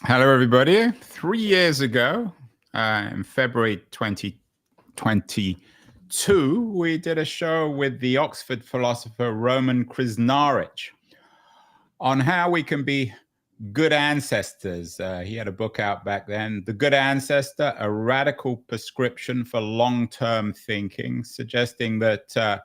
Hello, everybody. 3 years ago, in February 2022, we did a show with the Oxford philosopher Roman Krznaric on how we can be good ancestors. He had a book out back then, The Good Ancestor, a radical prescription for long-term thinking, suggesting that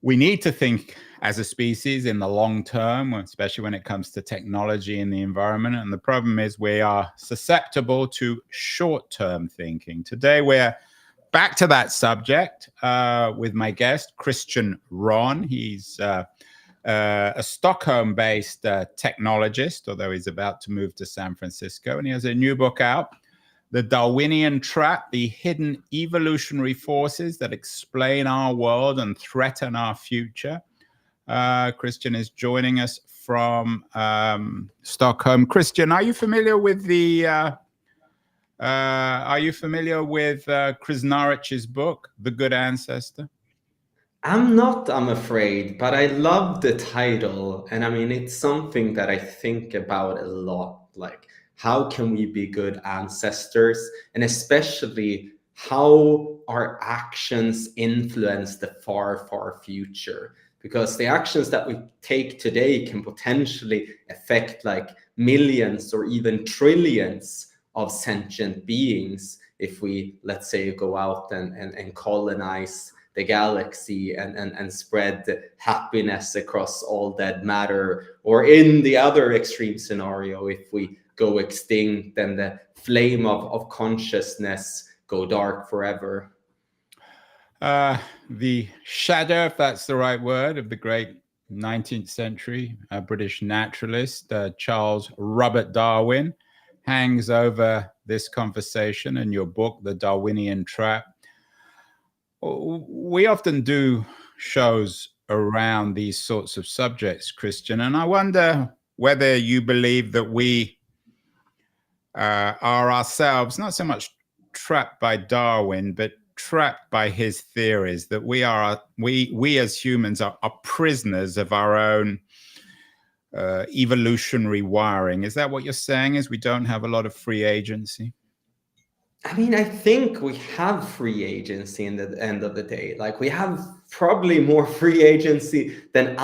we need to think as a species in the long term, especially when it comes to technology and the environment. And the problem is we are susceptible to short-term thinking. Today, we're back to that subject with my guest, Kristian Ronn. He's a Stockholm-based technologist, although he's about to move to San Francisco. And he has a new book out, The Darwinian Trap, the hidden evolutionary forces that explain our world and threaten our future. Kristian is joining us from Stockholm. Kristian, are you familiar with Krznaric's book, The Good Ancestor? I'm not, I'm afraid, but I love the title. And I mean, it's something that I think about a lot. Like, how can we be good ancestors? And especially, how our actions influence the far, far future? Because the actions that we take today can potentially affect like millions or even trillions of sentient beings if we, let's say, go out and colonize the galaxy and spread happiness across all dead matter, or in the other extreme scenario, if we go extinct and the flame of consciousness go dark forever. The shadow, if that's the right word, of the great 19th century British naturalist Charles Robert Darwin hangs over this conversation and your book, The Darwinian Trap. We often do shows around these sorts of subjects, Kristian, and I wonder whether you believe that we are ourselves not so much trapped by Darwin, but trapped by his theories, that we as humans are prisoners of our own evolutionary wiring. Is that what you're saying, is we don't have a lot of free agency? I mean, I think we have free agency in the end of the day. Like, we have probably more free agency than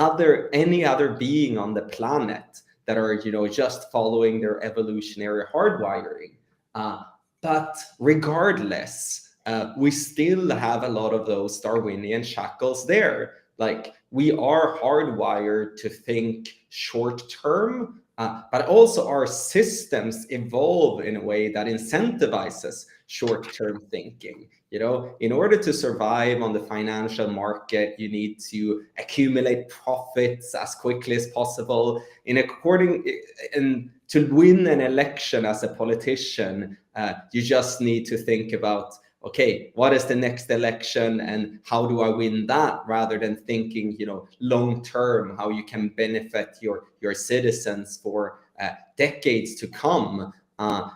any other being on the planet that are, just following their evolutionary hardwiring. But regardless, we still have a lot of those Darwinian shackles there. Like, we are hardwired to think short term, but also our systems evolve in a way that incentivizes short-term thinking. In order to survive on the financial market, you need to accumulate profits as quickly as possible. And to win an election as a politician, you just need to think about, okay, what is the next election and how do I win that, rather than thinking, long term, how you can benefit your citizens for decades to come.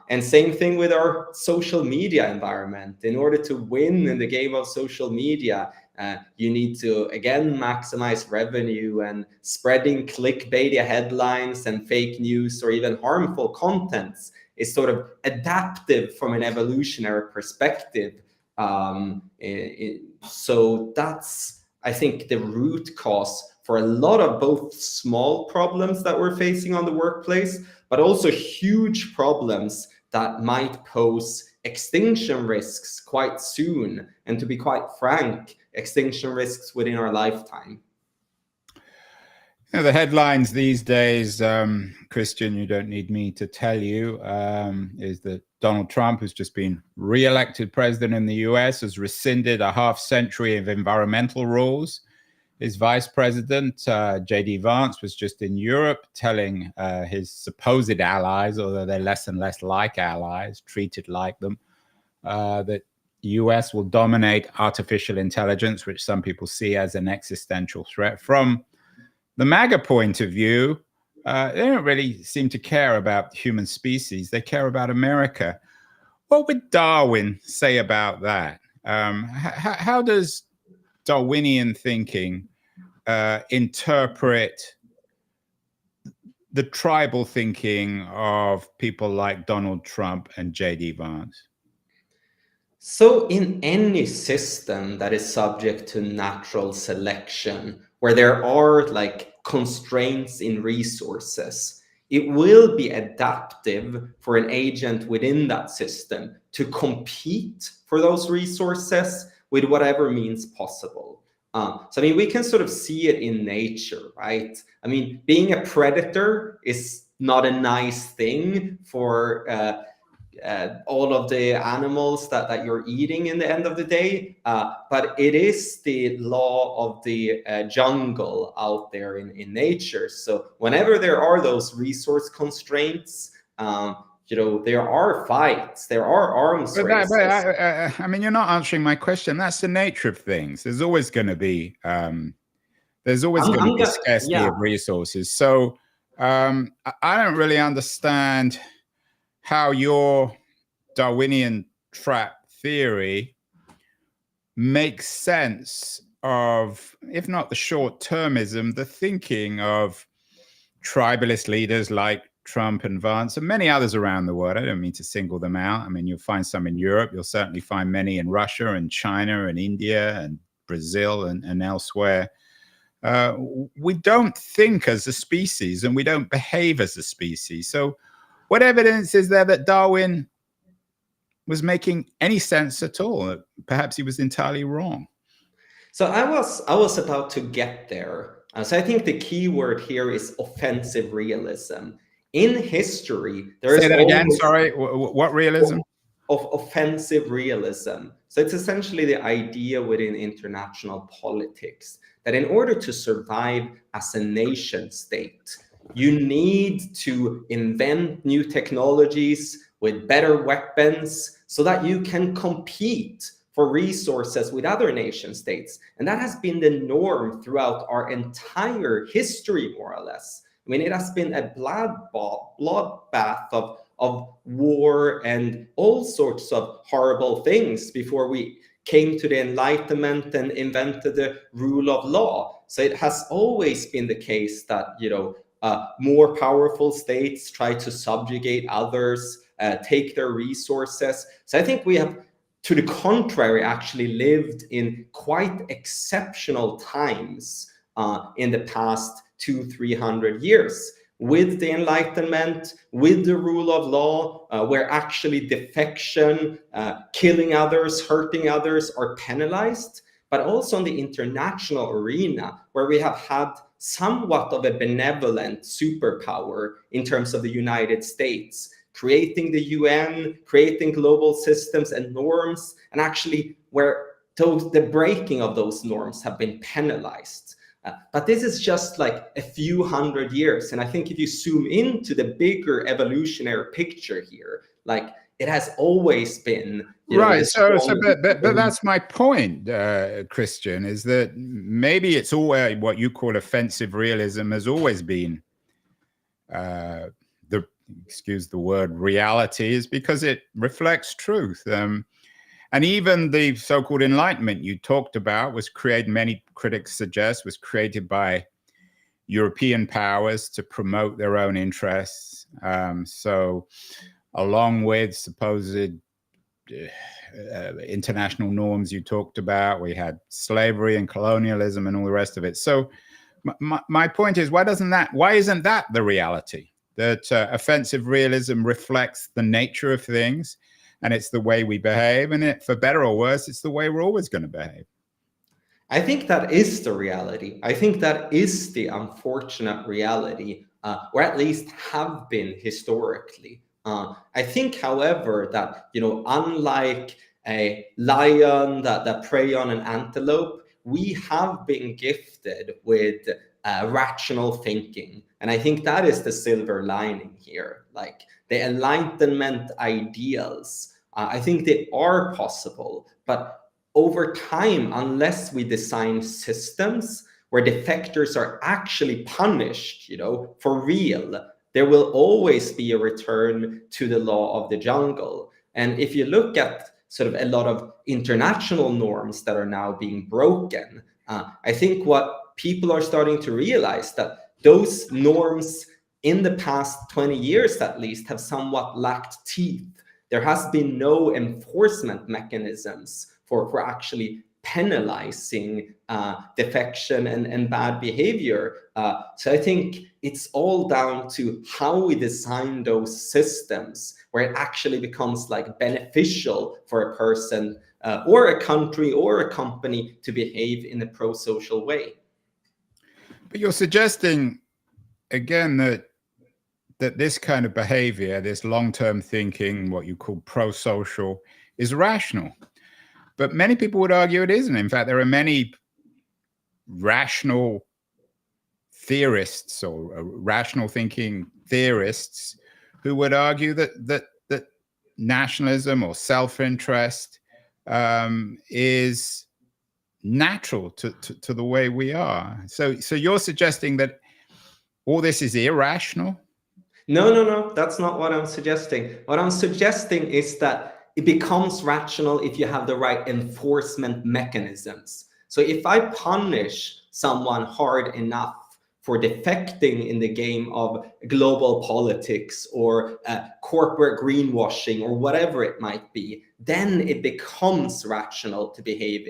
And same thing with our social media environment. In order to win in the game of social media, you need to, again, maximize revenue, and spreading clickbaity headlines and fake news or even harmful contents is sort of adaptive from an evolutionary perspective. So that's, I think, the root cause for a lot of both small problems that we're facing on the workplace, but also huge problems that might pose extinction risks quite soon. And to be quite frank, extinction risks within our lifetime. The headlines these days, Kristian, you don't need me to tell you, is that Donald Trump, who's just been re-elected president in the US, has rescinded a half century of environmental rules. His vice president, J.D. Vance, was just in Europe telling his supposed allies, although they're less and less like allies, treated like them, that the US will dominate artificial intelligence, which some people see as an existential threat. From the MAGA point of view, they don't really seem to care about the human species. They care about America. What would Darwin say about that? How does Darwinian thinking interpret the tribal thinking of people like Donald Trump and J.D. Vance? So in any system that is subject to natural selection, where there are like constraints in resources, it will be adaptive for an agent within that system to compete for those resources with whatever means possible. So I mean, we can sort of see it in nature, right? I mean, being a predator is not a nice thing for all of the animals that you're eating in the end of the day, but it is the law of the jungle out there in nature. So whenever there are those resource constraints, there are fights, there are arms races. I mean, you're not answering my question. That's the nature of things. There's always going to be scarcity of resources. So I don't really understand how your Darwinian trap theory makes sense of, if not the short-termism, the thinking of tribalist leaders like Trump and Vance and many others around the world. I don't mean to single them out. I mean, you'll find some in Europe. You'll certainly find many in Russia and China and India and Brazil and elsewhere. We don't think as a species and we don't behave as a species. So what evidence is there that Darwin was making any sense at all? Perhaps he was entirely wrong. So I was about to get there. So I think the key word here is offensive realism. In history, there is... Say that again, sorry, what realism? Of offensive realism. So it's essentially the idea within international politics that in order to survive as a nation state, you need to invent new technologies with better weapons so that you can compete for resources with other nation states. And that has been the norm throughout our entire history, more or less. I mean, it has been a bloodbath of war and all sorts of horrible things before we came to the Enlightenment and invented the rule of law. So it has always been the case that, more powerful states try to subjugate others, take their resources. So I think we have, to the contrary, actually lived in quite exceptional times in the past 200-300 years. With the Enlightenment, with the rule of law, where actually defection, killing others, hurting others are penalized, but also in the international arena, where we have had somewhat of a benevolent superpower in terms of the United States, creating the UN, creating global systems and norms, and actually where the breaking of those norms have been penalized. But this is just like a few hundred years. And I think if you zoom into the bigger evolutionary picture here, like it has always been... Right. But that's my point, Kristian, is that maybe it's always what you call offensive realism has always been excuse the word, reality, is because it reflects truth. And even the so-called Enlightenment you talked about was created, many critics suggest, was created by European powers to promote their own interests. So along with supposed international norms you talked about, we had slavery and colonialism and all the rest of it. So my point is, why isn't that the reality? That offensive realism reflects the nature of things, and it's the way we behave, and for better or worse, it's the way we're always going to behave. I think that is the reality. I think that is the unfortunate reality, or at least have been historically. I think, however, that, unlike a lion that prey on an antelope, we have been gifted with rational thinking. And I think that is the silver lining here. Like the Enlightenment ideals, I think they are possible, but over time, unless we design systems where defectors are actually punished, for real, there will always be a return to the law of the jungle. And if you look at sort of a lot of international norms that are now being broken, I think what people are starting to realize that those norms in the past 20 years at least, have somewhat lacked teeth. There has been no enforcement mechanisms for actually penalizing defection and bad behavior. So I think it's all down to how we design those systems where it actually becomes like beneficial for a person or a country or a company to behave in a pro-social way. But you're suggesting, again, that this kind of behavior, this long-term thinking, what you call pro-social, is rational. But many people would argue it isn't. In fact, there are many rational theorists or rational thinking theorists who would argue that nationalism or self-interest is natural to the way we are. So you're suggesting that all this is irrational? No, that's not what I'm suggesting. What I'm suggesting is that it becomes rational if you have the right enforcement mechanisms. So if I punish someone hard enough for defecting in the game of global politics or corporate greenwashing or whatever it might be, then it becomes rational to behave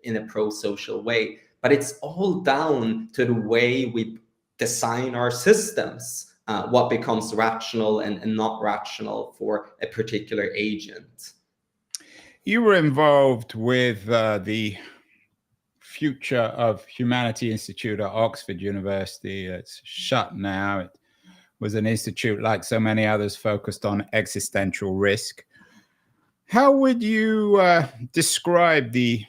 in a pro-social way. But it's all down to the way we design our systems. What becomes rational and not rational for a particular agent. You were involved with the Future of Humanity Institute at Oxford University. It's shut now. It was an institute, like so many others, focused on existential risk. How would you describe the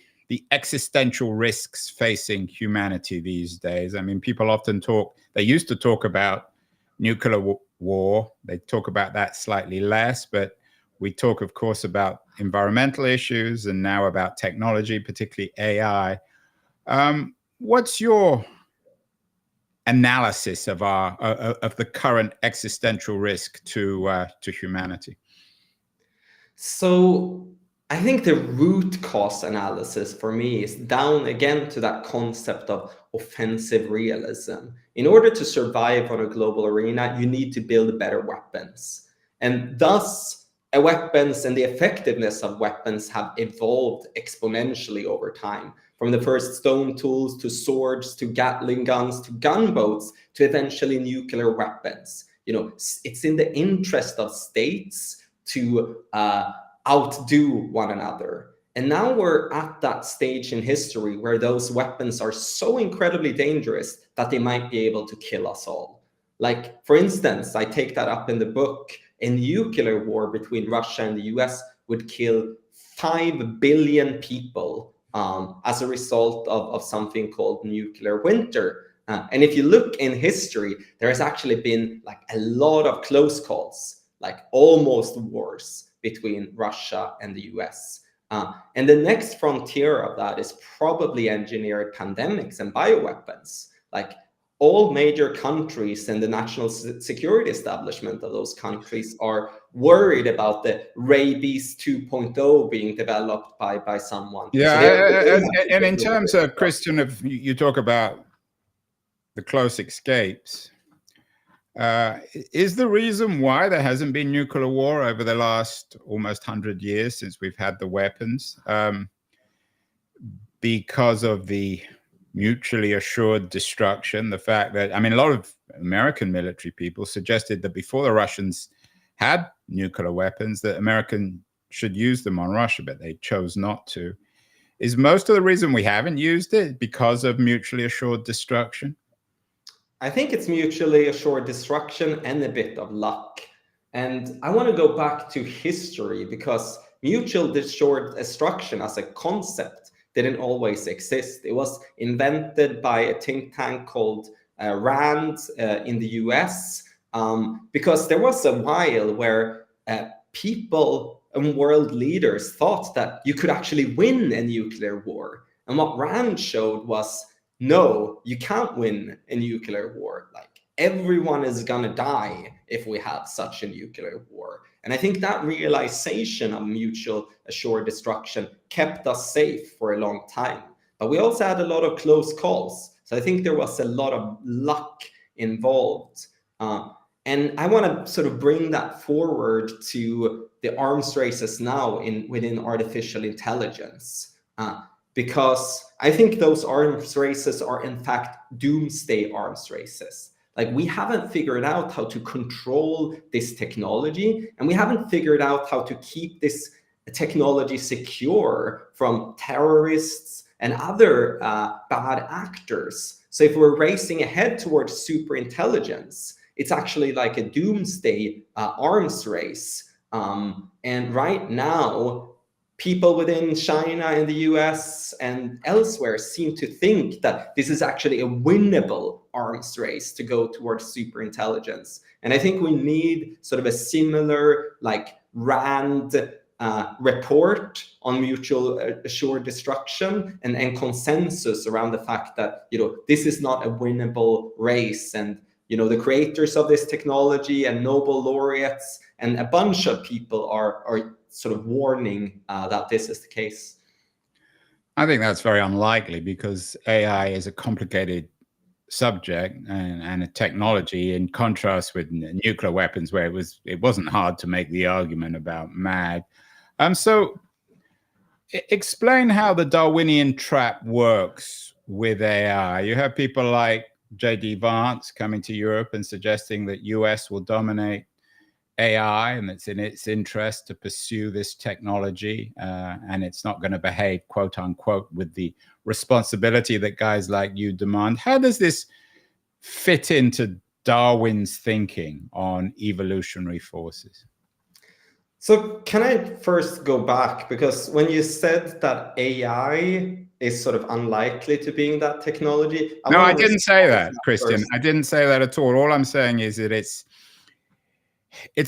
existential risks facing humanity these days? I mean, people often talk, they used to talk about nuclear war. They talk about that slightly less, but we talk, of course, about environmental issues and now about technology, particularly AI. What's your analysis of the current existential risk to humanity? So I think the root cause analysis for me is down again to that concept of offensive realism. In order to survive on a global arena, you need to build better weapons. And thus, weapons and the effectiveness of weapons have evolved exponentially over time. From the first stone tools to swords to Gatling guns to gunboats to eventually nuclear weapons. It's in the interest of states to outdo one another. And now we're at that stage in history where those weapons are so incredibly dangerous that they might be able to kill us all. Like, for instance, I take that up in the book, a nuclear war between Russia and the US would kill 5 billion people as a result of something called nuclear winter. And if you look in history, there has actually been like a lot of close calls, like almost wars between Russia and the US. And the next frontier of that is probably engineered pandemics and bioweapons. Like, all major countries and the national security establishment of those countries are worried about the rabies 2.0 being developed by someone. Yeah, and in terms of, Kristian, if you talk about the close escapes, is the reason why there hasn't been nuclear war over the last almost 100 years since we've had the weapons because of the mutually assured destruction? The fact that, I mean, a lot of American military people suggested that before the Russians had nuclear weapons, that Americans should use them on Russia, but they chose not to. Is most of the reason we haven't used it because of mutually assured destruction? I think it's mutually assured destruction and a bit of luck. And I want to go back to history because mutual assured destruction as a concept didn't always exist. It was invented by a think tank called Rand in the US because there was a while where people and world leaders thought that you could actually win a nuclear war. And what Rand showed was, no, you can't win a nuclear war. Like, everyone is gonna die if we have such a nuclear war. And I think that realization of mutual assured destruction kept us safe for a long time. But we also had a lot of close calls. So I think there was a lot of luck involved. And I want to sort of bring that forward to the arms races now within artificial intelligence, because I think those arms races are in fact doomsday arms races. Like, we haven't figured out how to control this technology, and we haven't figured out how to keep this technology secure from terrorists and other bad actors. So if we're racing ahead towards super intelligence, it's actually like a doomsday arms race. And right now, people within China and the US and elsewhere seem to think that this is actually a winnable arms race to go towards super intelligence. And I think we need sort of a similar, like, RAND report on mutual assured destruction and consensus around the fact that, this is not a winnable race. And, the creators of this technology and Nobel laureates and a bunch of people are sort of warning that this is the case. I think that's very unlikely, because AI is a complicated subject and a technology, in contrast with nuclear weapons, where it wasn't hard to make the argument about MAG. So explain how the Darwinian trap works with AI. You have people like J.D. Vance coming to Europe and suggesting that US will dominate AI, and it's in its interest to pursue this technology, and it's not going to behave, quote unquote, with the responsibility that guys like you demand. How does this fit into Darwin's thinking on evolutionary forces? So can I first go back, because when you said that AI is sort of unlikely to being that technology, No, I didn't say that, Kristian. I didn't say that at all. All I'm saying is that it's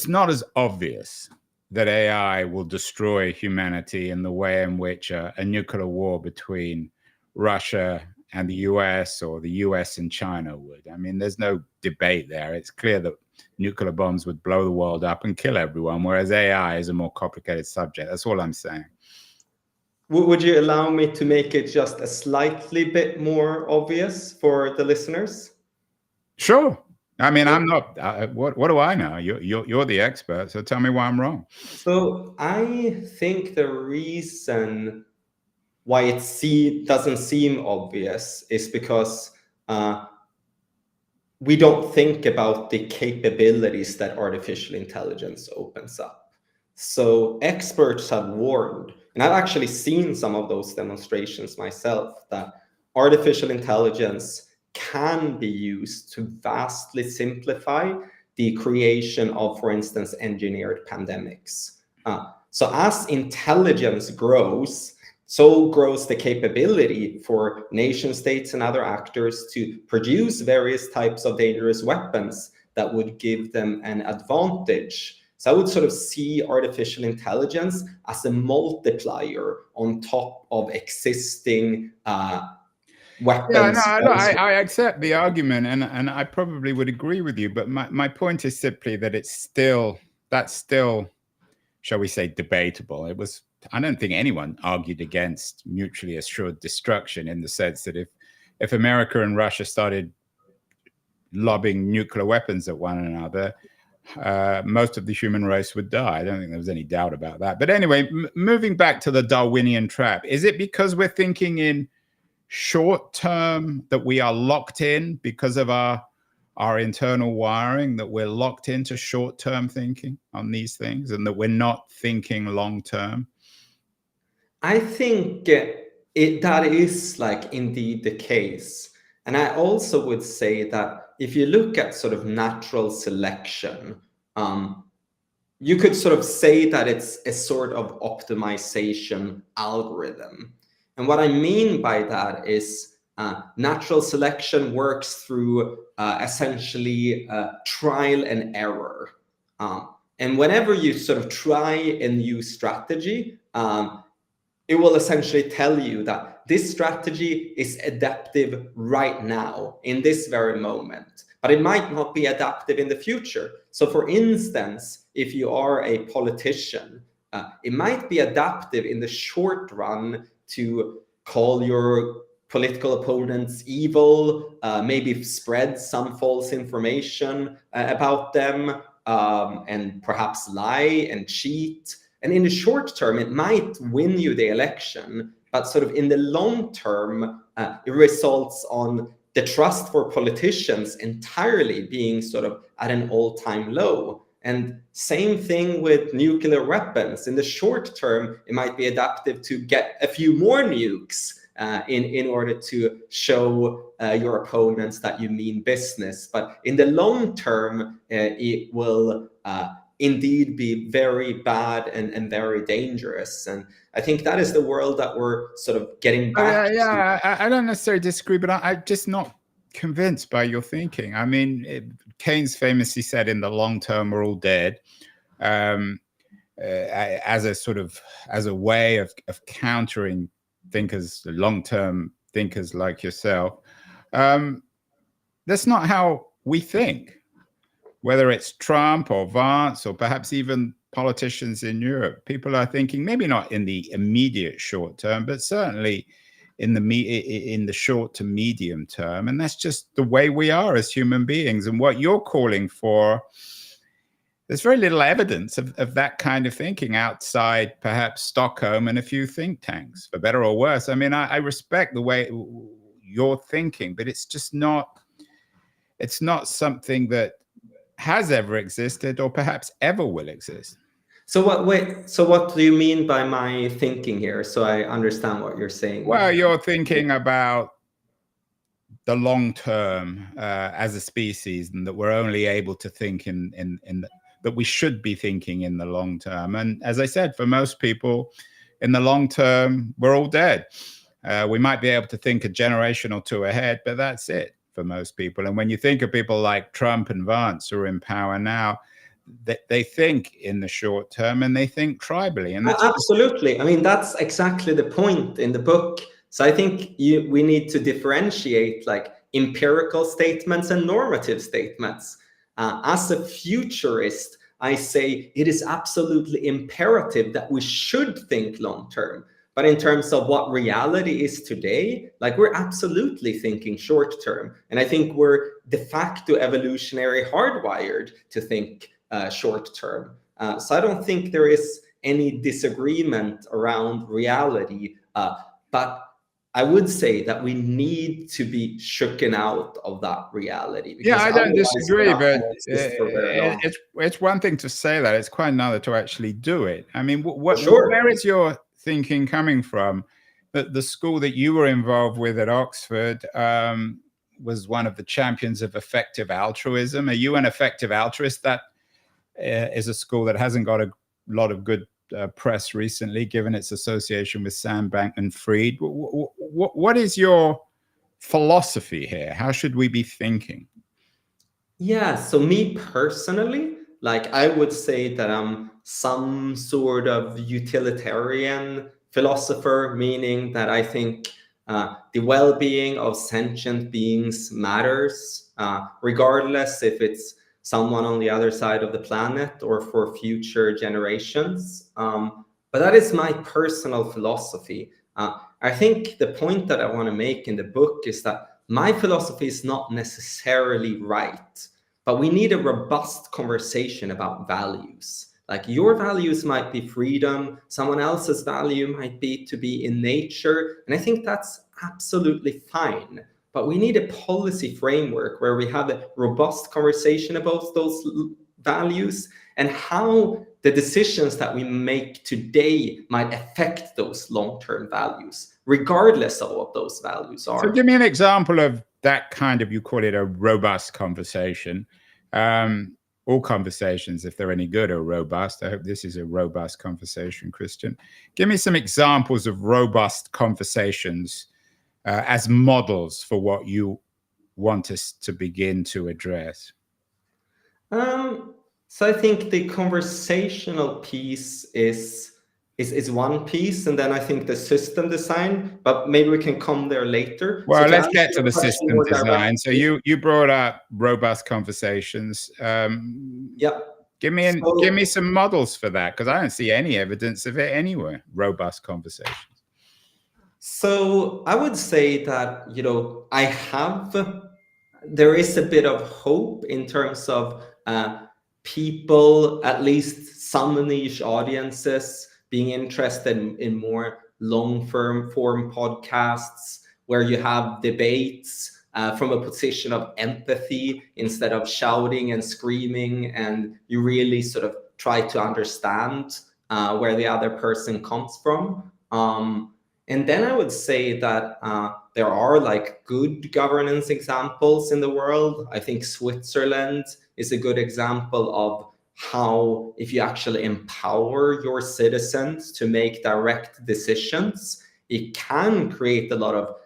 not as obvious that AI will destroy humanity in the way in which a nuclear war between Russia and the US, or the US and China, would. I mean, there's no debate there. It's clear that nuclear bombs would blow the world up and kill everyone, whereas AI is a more complicated subject. That's all I'm saying. Would you allow me to make it just a slightly bit more obvious for the listeners? Sure. I mean, I'm not. What do I know? You're the expert, so tell me why I'm wrong. So I think the reason why it doesn't seem obvious is because we don't think about the capabilities that artificial intelligence opens up. So experts have warned, and I've actually seen some of those demonstrations myself, that artificial intelligence can be used to vastly simplify the creation of, for instance, engineered pandemics. So as intelligence grows, so grows the capability for nation states and other actors to produce various types of dangerous weapons that would give them an advantage. So I would sort of see artificial intelligence as a multiplier on top of existing weapons. Yeah, no, I accept the argument, and I probably would agree with you. But my point is simply that that's still, shall we say, debatable. I don't think anyone argued against mutually assured destruction, in the sense that if America and Russia started lobbing nuclear weapons at one another, most of the human race would die. I don't think there was any doubt about that. But anyway, moving back to the Darwinian trap, is it because we're thinking in short term that we are locked in because of our internal wiring, that we're locked into short term thinking on these things, and that we're not thinking long term? I think that is, like, indeed the case. And I also would say that if you look at sort of natural selection, you could sort of say that it's a sort of optimization algorithm. And what I mean by that is natural selection works through essentially trial and error. And whenever you sort of try a new strategy, it will essentially tell you that this strategy is adaptive right now, in this very moment, but it might not be adaptive in the future. So for instance, if you are a politician, it might be adaptive in the short run to call your political opponents evil, maybe spread some false information about them, and perhaps lie and cheat. And in the short term, it might win you the election, but sort of in the long term, it results on the trust for politicians entirely being sort of at an all-time low. And same thing with nuclear weapons. In the short term, it might be adaptive to get a few more nukes in order to show your opponents that you mean business. But in the long term, it will indeed be very bad and very dangerous. And I think that is the world that we're sort of getting back to. I don't necessarily disagree, but I'm just not convinced by your thinking. I mean, Keynes famously said, in the long term, we're all dead. As a way of countering thinkers, long-term thinkers like yourself. That's not how we think. Whether it's Trump or Vance or perhaps even politicians in Europe, people are thinking maybe not in the immediate short term, but certainly in the short to medium term. And that's just the way we are as human beings. And what you're calling for, there's very little evidence of that kind of thinking outside perhaps Stockholm and a few think tanks, for better or worse. I mean, I respect the way you're thinking, but it's just not, it's not something that has ever existed or perhaps ever will exist. So what do you mean by my thinking here? So I understand what you're saying. Well, you're thinking about the long term as a species, and that we're only able to think that we should be thinking in the long term. And as I said, for most people in the long term, we're all dead. We might be able to think a generation or two ahead, but that's it for most people. And when you think of people like Trump and Vance who are in power now, they think in the short term and they think tribally. And that's absolutely. I mean, that's exactly the point in the book. So I think we need to differentiate like empirical statements and normative statements. As a futurist, I say it is absolutely imperative that we should think long term. But in terms of what reality is today, like we're absolutely thinking short term. And I think we're de facto evolutionary hardwired to think short term. So I don't think there is any disagreement around reality. But I would say that we need to be shooken out of that reality. Yeah, I don't disagree, but it's one thing to say that. It's quite another to actually do it. I mean, where is your thinking coming from? The school that you were involved with at Oxford was one of the champions of effective altruism. Are you an effective altruist? That is a school that hasn't got a lot of good press recently, given its association with Sam Bankman-Fried. What is your philosophy here? How should we be thinking? Yeah, so me personally, like I would say that I'm some sort of utilitarian philosopher, meaning that I think the well-being of sentient beings matters, regardless if it's someone on the other side of the planet or for future generations. But that is my personal philosophy. I think the point that I want to make in the book is that my philosophy is not necessarily right, but we need a robust conversation about values. Like your values might be freedom, someone else's value might be to be in nature. And I think that's absolutely fine. But we need a policy framework where we have a robust conversation about those values and how the decisions that we make today might affect those long-term values, regardless of what those values are. So give me an example of that kind of, you call it a robust conversation. All conversations, if they're any good, are robust. I hope this is a robust conversation, Kristian. Give me some examples of robust conversations as models for what you want us to begin to address. So I think the conversational piece is one piece, and then I think the system design, but maybe we can come there later. Well, so let's get to the system design. So you brought up robust conversations. Yeah. Give me some models for that, because I don't see any evidence of it anywhere. Robust conversations. So I would say that, there is a bit of hope in terms of people, at least some niche audiences, being interested in more long form podcasts where you have debates from a position of empathy instead of shouting and screaming, and you really sort of try to understand where the other person comes from. And then I would say that there are like good governance examples in the world. I think Switzerland is a good example of how, if you actually empower your citizens to make direct decisions, it can create a lot of,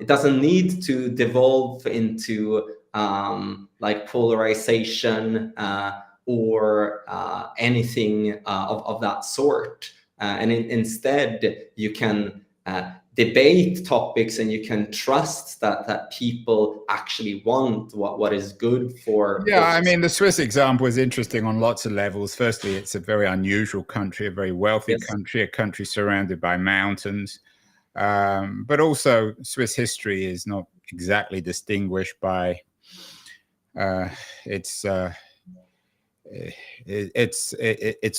it doesn't need to devolve into like polarization or anything of that sort. And instead, you can debate topics, and you can trust that people actually want what is good for. Yeah, I mean, the Swiss example is interesting on lots of levels. Firstly, it's a very unusual country, a very wealthy Yes. country, a country surrounded by mountains. But also, Swiss history is not exactly distinguished by its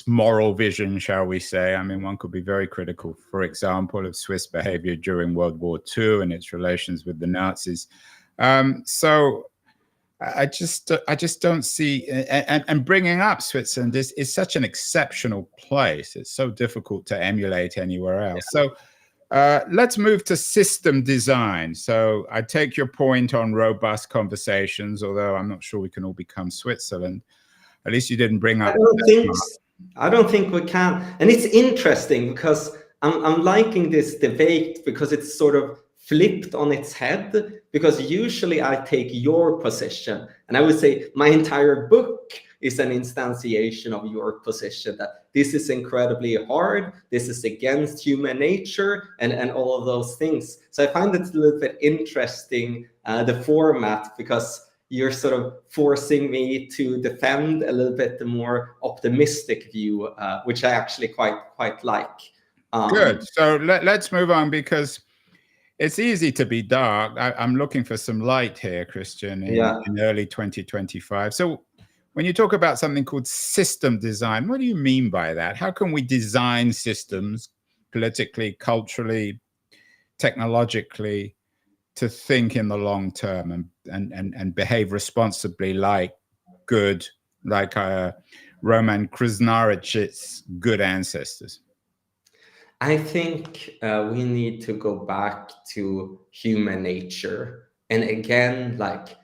moral vision, shall we say. I mean, one could be very critical, for example, of Swiss behavior during World War II and its relations with the Nazis. So I just don't see, and bringing up Switzerland is such an exceptional place. It's so difficult to emulate anywhere else. Yeah. So let's move to system design. So I take your point on robust conversations, although I'm not sure we can all become Switzerland. At least you didn't bring up. I don't think we can. And it's interesting because I'm liking this debate because it's sort of flipped on its head, because usually I take your position and I would say my entire book is an instantiation of your position, that this is incredibly hard, this is against human nature, and all of those things. So I find it a little bit interesting, the format, because you're sort of forcing me to defend a little bit the more optimistic view, which I actually quite like. Good. So let's move on, because it's easy to be dark. I'm looking for some light here, Kristian, in early 2025. So when you talk about something called system design, what do you mean by that? How can we design systems politically, culturally, technologically, to think in the long term and behave responsibly, like Roman Krznarich's good ancestors? I think we need to go back to human nature. And again, like,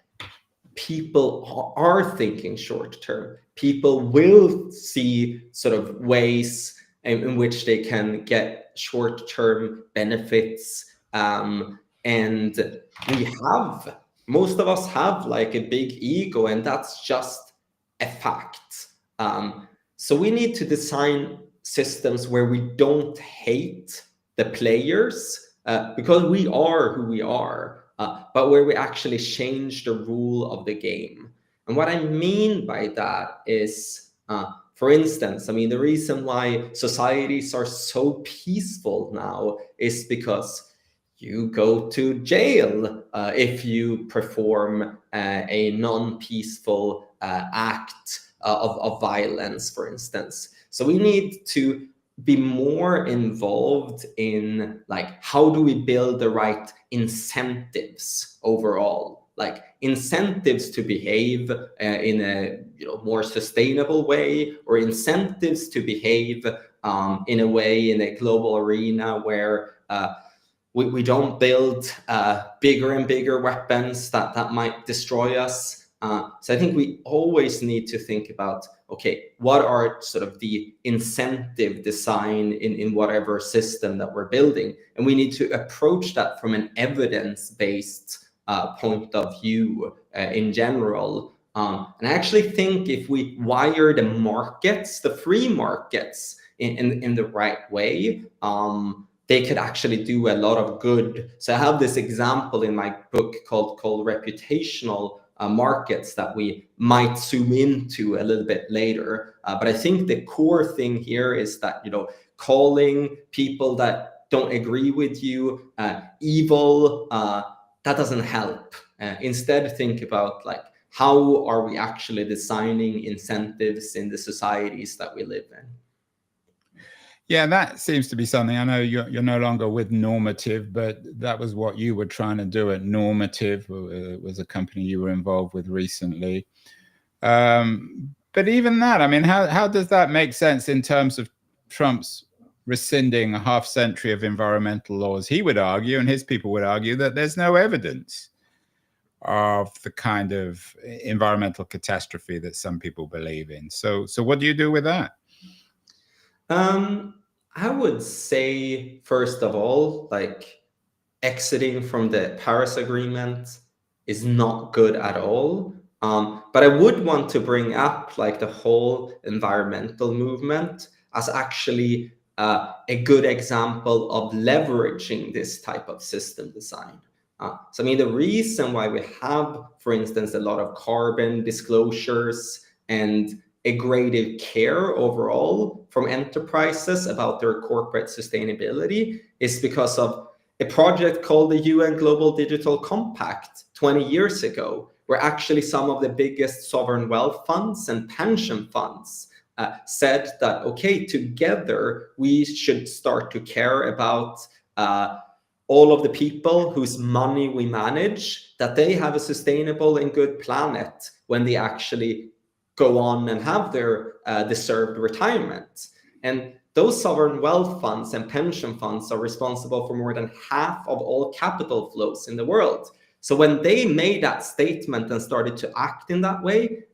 people are thinking short term. People will see sort of ways in which they can get short term benefits. And most of us have like a big ego, and that's just a fact. So we need to design systems where we don't hate the players, because we are who we are, but where we actually change the rule of the game. And what I mean by that is, for instance, I mean, the reason why societies are so peaceful now is because you go to jail if you perform a non-peaceful act of violence, for instance. So we need to be more involved in, like, how do we build the right incentives overall, like incentives to behave in a more sustainable way, or incentives to behave in a way in a global arena where we don't build bigger and bigger weapons that might destroy us. So I think we always need to think about, okay, what are sort of the incentive design in whatever system that we're building? And we need to approach that from an evidence-based point of view in general. And I actually think if we wire the markets, the free markets, in the right way, they could actually do a lot of good. So I have this example in my book called reputational markets that we might zoom into a little bit later. But I think the core thing here is that, calling people that don't agree with you, evil, that doesn't help. Instead, think about like, how are we actually designing incentives in the societies that we live in? Yeah, that seems to be something. I know you're no longer with Normative, but that was what you were trying to do at Normative. It was a company you were involved with recently. But even that, I mean, how does that make sense in terms of Trump's rescinding a half century of environmental laws? He would argue, and his people would argue, that there's no evidence of the kind of environmental catastrophe that some people believe in. So what do you do with that? I would say, first of all, like, exiting from the Paris Agreement is not good at all. But I would want to bring up like the whole environmental movement as actually a good example of leveraging this type of system design. So I mean, the reason why we have, for instance, a lot of carbon disclosures and a greater care overall from enterprises about their corporate sustainability is because of a project called the UN Global Digital Compact 20 years ago, where actually some of the biggest sovereign wealth funds and pension funds said that, okay, together we should start to care about all of the people whose money we manage, that they have a sustainable and good planet when they actually go on and have their deserved retirement. And those sovereign wealth funds and pension funds are responsible for more than half of all capital flows in the world. So when they made that statement and started to act in that way,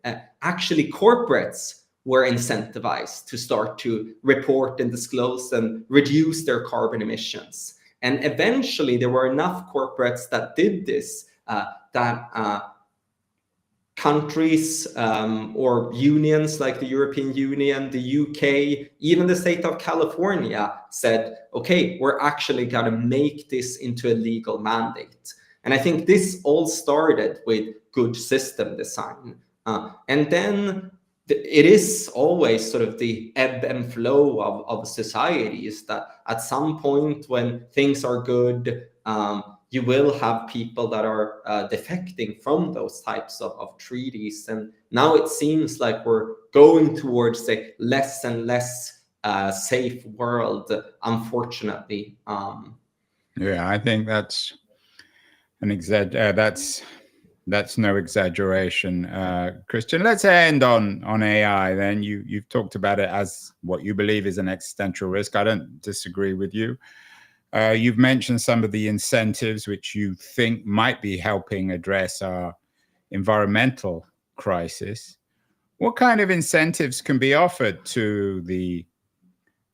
actually corporates were incentivized to start to report and disclose and reduce their carbon emissions. And eventually there were enough corporates that did this, that countries or unions like the European Union, the UK, even the state of California said, okay, we're actually going to make this into a legal mandate. And I think this all started with good system design. And then it is always sort of the ebb and flow of societies, that at some point when things are good, you will have people that are defecting from those types of treaties. And now it seems like we're going towards a less and less safe world, unfortunately. Yeah, I think that's that's no exaggeration. Kristian, let's end on AI then. You've talked about it as what you believe is an existential risk. I don't disagree with you. You've mentioned some of the incentives which you think might be helping address our environmental crisis. What kind of incentives can be offered to the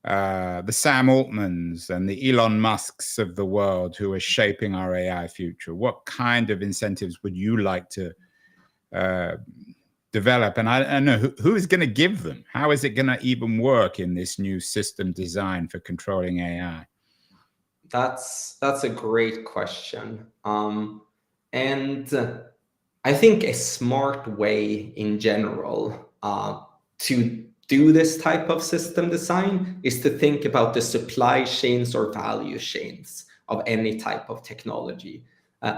Sam Altmans and the Elon Musks of the world who are shaping our AI future? What kind of incentives would you like to develop? And I don't know, who is going to give them? How is it going to even work in this new system design for controlling AI? That's a great question. And I think a smart way in general to do this type of system design is to think about the supply chains or value chains of any type of technology.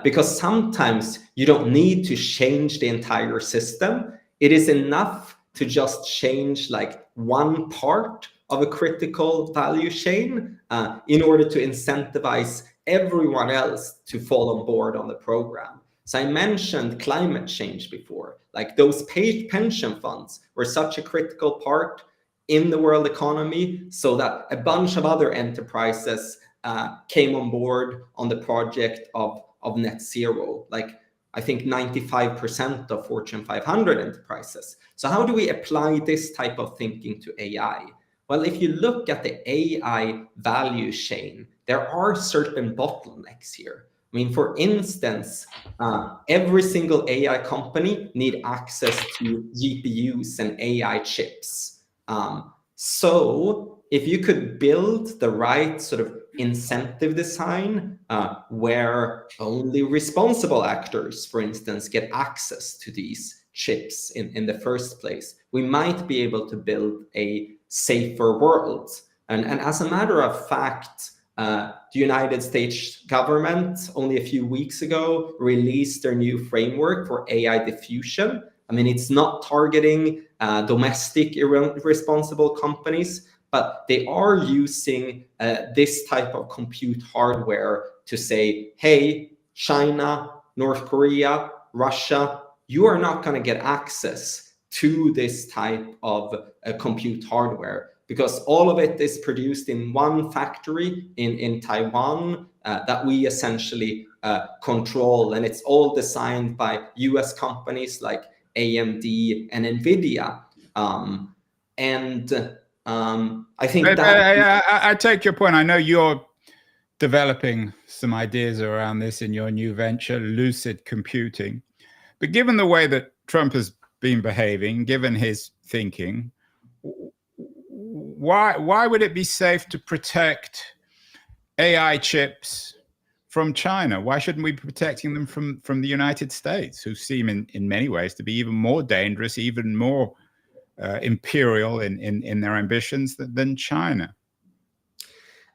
Because sometimes you don't need to change the entire system. It is enough to just change like one part of a critical value chain in order to incentivize everyone else to fall on board on the program. So I mentioned climate change before, like those paid pension funds were such a critical part in the world economy, so that a bunch of other enterprises came on board on the project of net zero, like I think 95% of Fortune 500 enterprises. So how do we apply this type of thinking to AI? Well, if you look at the AI value chain, there are certain bottlenecks here. I mean, for instance, every single AI company need access to GPUs and AI chips. So if you could build the right sort of incentive design where only responsible actors, for instance, get access to these chips in the first place, we might be able to build a safer world. And as a matter of fact, The United States government only a few weeks ago released their new framework for AI diffusion. I mean, it's not targeting domestic irresponsible companies, but they are using this type of compute hardware to say, hey, China, North Korea, Russia, you are not going to get access to this type of compute hardware, because all of it is produced in one factory in Taiwan that we essentially control. And it's all designed by US companies like AMD and NVIDIA. I think I take your point. I know you're developing some ideas around this in your new venture, Lucid Computing. But given the way that Trump has been behaving, given his thinking, why would it be safe to protect AI chips from China? Why shouldn't we be protecting them from the United States, who seem in many ways to be even more dangerous, even more imperial in their ambitions than China?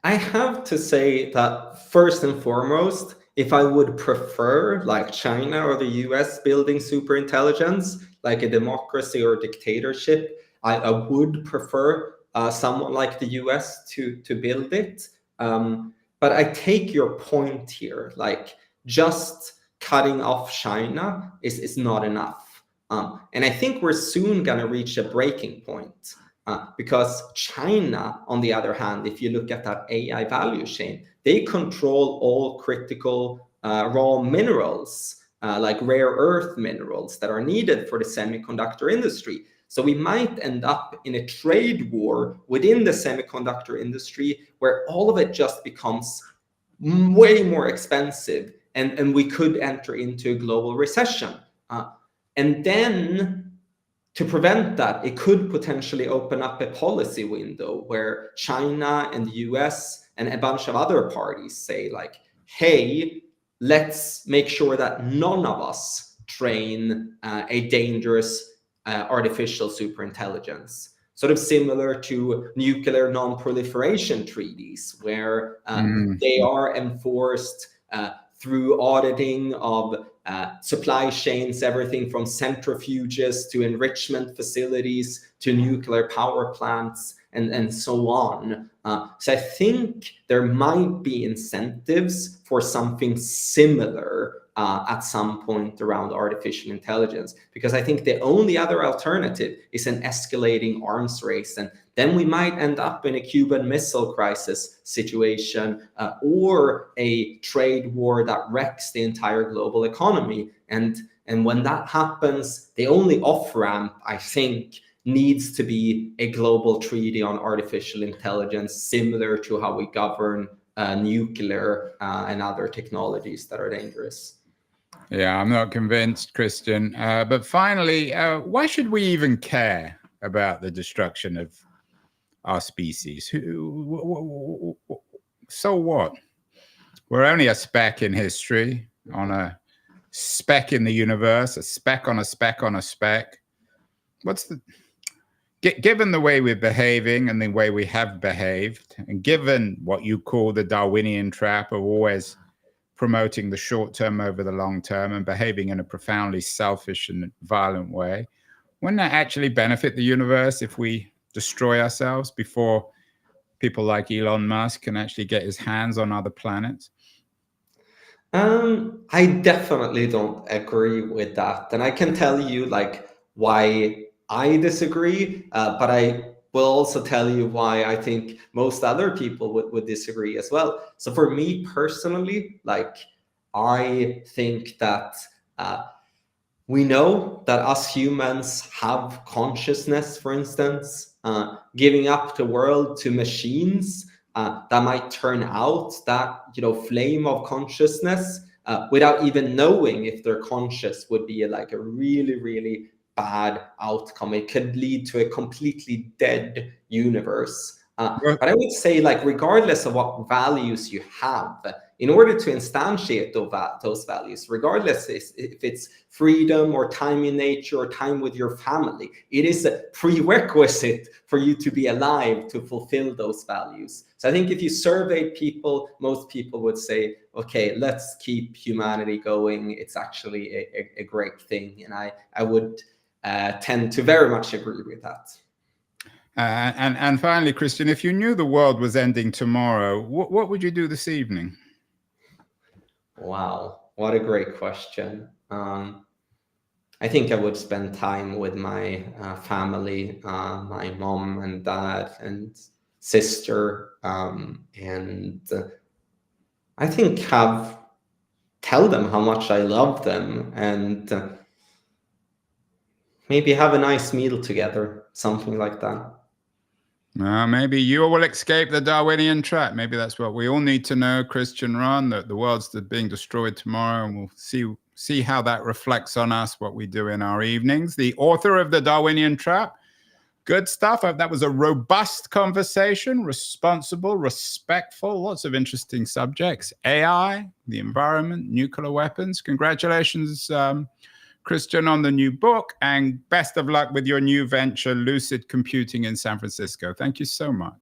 I have to say that first and foremost, if I would prefer like China or the US building superintelligence, like a democracy or dictatorship, I would prefer someone like the US to build it. But I take your point here, like just cutting off China is not enough. And I think we're soon going to reach a breaking point. Because China, on the other hand, if you look at that AI value chain, they control all critical raw minerals, like rare earth minerals that are needed for the semiconductor industry. So we might end up in a trade war within the semiconductor industry where all of it just becomes way more expensive, and we could enter into a global recession. And then to prevent that, it could potentially open up a policy window where China and the US and a bunch of other parties say like, hey, let's make sure that none of us train a dangerous artificial superintelligence. Sort of similar to nuclear non-proliferation treaties, where they are enforced through auditing of supply chains, everything from centrifuges to enrichment facilities to nuclear power plants and so on. So I think there might be incentives for something similar at some point around artificial intelligence, because I think the only other alternative is an escalating arms race. And then we might end up in a Cuban Missile Crisis situation or a trade war that wrecks the entire global economy. And when that happens, the only off-ramp, I think, needs to be a global treaty on artificial intelligence, similar to how we govern nuclear and other technologies that are dangerous. Yeah, I'm not convinced, Kristian. But finally, why should we even care about the destruction of our species? So what? We're only a speck in history, on a speck in the universe, a speck on a speck on a speck. Given the way we're behaving and the way we have behaved, and given what you call the Darwinian trap of always promoting the short term over the long term and behaving in a profoundly selfish and violent way, wouldn't that actually benefit the universe if we destroy ourselves before people like Elon Musk can actually get his hands on other planets? I definitely don't agree with that. And I can tell you like why I disagree, but I will also tell you why I think most other people would disagree as well. So for me personally, like I think that we know that us humans have consciousness, for instance. Giving up the world to machines that might turn out that flame of consciousness without even knowing if they're conscious would be like a really, really bad outcome. It could lead to a completely dead universe. But I would say, like, regardless of what values you have in order to instantiate those values, regardless if it's freedom or time in nature or time with your family, it is a prerequisite for you to be alive to fulfill those values. So I think if you survey people, most people would say, okay, let's keep humanity going. It's actually a great thing. And I would tend to very much agree with that. And finally, Kristian, if you knew the world was ending tomorrow, what would you do this evening? Wow, what a great question. I think I would spend time with my family, my mom and dad and sister, and I think tell them how much I love them, and maybe have a nice meal together, something like that. Maybe you will escape the Darwinian trap. Maybe that's what we all need to know, Kristian Ronn, that the world's being destroyed tomorrow, and we'll see how that reflects on us, what we do in our evenings. The author of The Darwinian Trap. Good stuff. That was a robust conversation, responsible, respectful, lots of interesting subjects. AI, the environment, nuclear weapons. Congratulations, Kristian, on the new book, and best of luck with your new venture, Lucid Computing in San Francisco. Thank you so much.